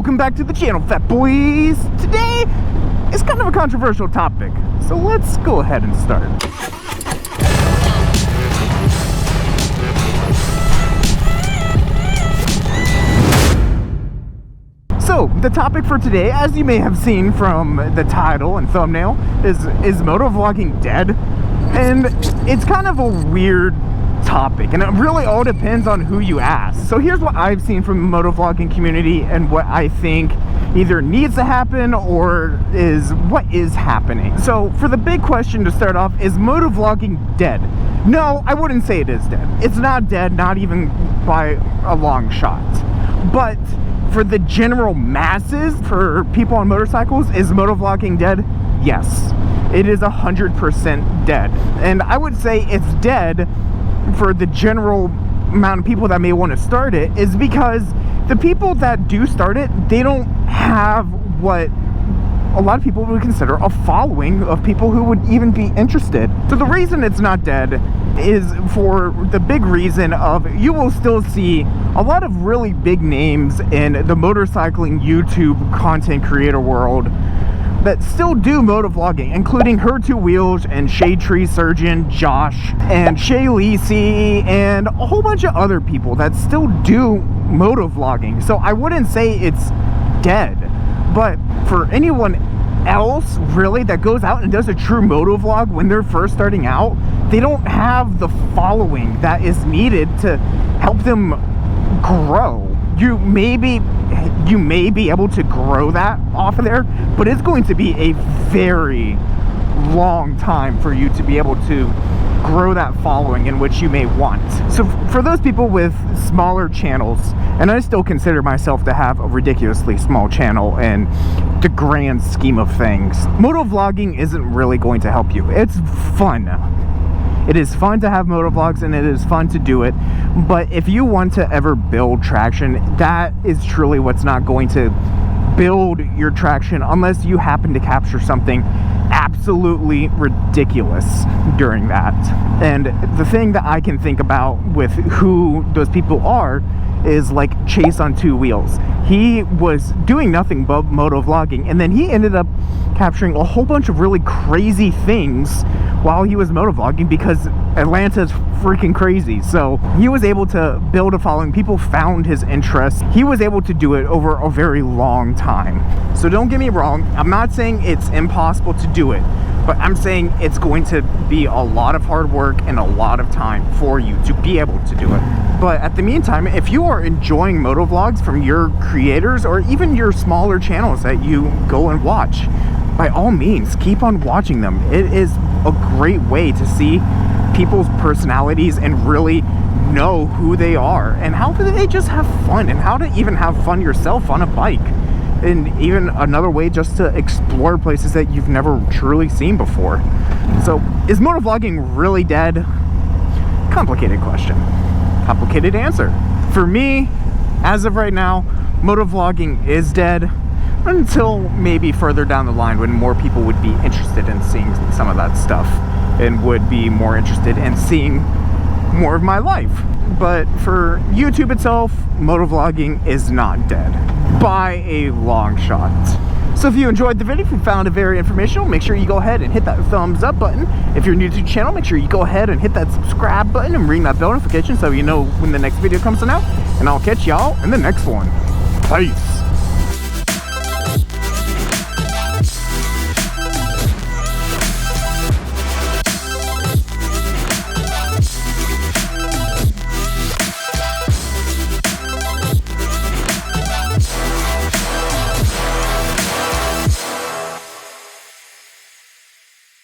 Welcome back to the channel, Fat Boys. Today is kind of a controversial topic, so let's go ahead and start. So, the topic for today, as you may have seen from the title and thumbnail, is motovlogging dead? And it's kind of a weird topic, and it really all depends on who you ask. So here's what I've seen from the motovlogging community and what I think either needs to happen or is what is happening. So for the big question to start off, is motovlogging dead? No, I wouldn't say it is dead. It's not dead, not even by a long shot. But for the general masses, for people on motorcycles, is motovlogging dead? Yes, it is 100% dead. And I would say it's dead for the general amount of people that may want to start it, is because the people that do start it, they don't have what a lot of people would consider a following of people who would even be interested. So the reason it's not dead is for the big reason of you will still see a lot of really big names in the motorcycling YouTube content creator world that still do motovlogging, including Her Two Wheels and Shade Tree Surgeon Josh and Shay Lisi and a whole bunch of other people that still do motovlogging. So I wouldn't say it's dead, but for anyone else really that goes out and does a true motovlog when they're first starting out, they don't have the following that is needed to help them grow. You may be able to grow that off of there, but it's going to be a very long time for you to be able to grow that following in which you may want. So for those people with smaller channels, and I still consider myself to have a ridiculously small channel in the grand scheme of things, motovlogging isn't really going to help you. It's fun. It is fun to have motovlogs and it is fun to do it, but if you want to ever build traction, that is truly what's not going to build your traction unless you happen to capture something absolutely ridiculous during that. And the thing that I can think about with who those people are is like Chase on Two Wheels. He was doing nothing but motovlogging, and then he ended up capturing a whole bunch of really crazy things while he was motovlogging because Atlanta's freaking crazy. So he was able to build a following. People found his interest. He was able to do it over a very long time. So don't get me wrong, I'm not saying it's impossible to do it, but I'm saying it's going to be a lot of hard work and a lot of time for you to be able to do it. But at the meantime, if you are enjoying motovlogs from your creators or even your smaller channels that you go and watch, by all means, keep on watching them. It is a great way to see people's personalities and really know who they are and how do they just have fun and how to even have fun yourself on a bike. And even another way just to explore places that you've never truly seen before. So, is motovlogging really dead? Complicated question. Complicated answer. For me, as of right now, motovlogging is dead until maybe further down the line when more people would be interested in seeing some of that stuff and would be more interested in seeing more of my life. But for YouTube itself, motovlogging is not dead by a long shot. So if you enjoyed the video, if you found it very informational, make sure you go ahead and hit that thumbs up button. If you're new to the channel, make sure you go ahead and hit that subscribe button and ring that bell notification so you know when the next video comes out. And I'll catch y'all in the next one. Peace.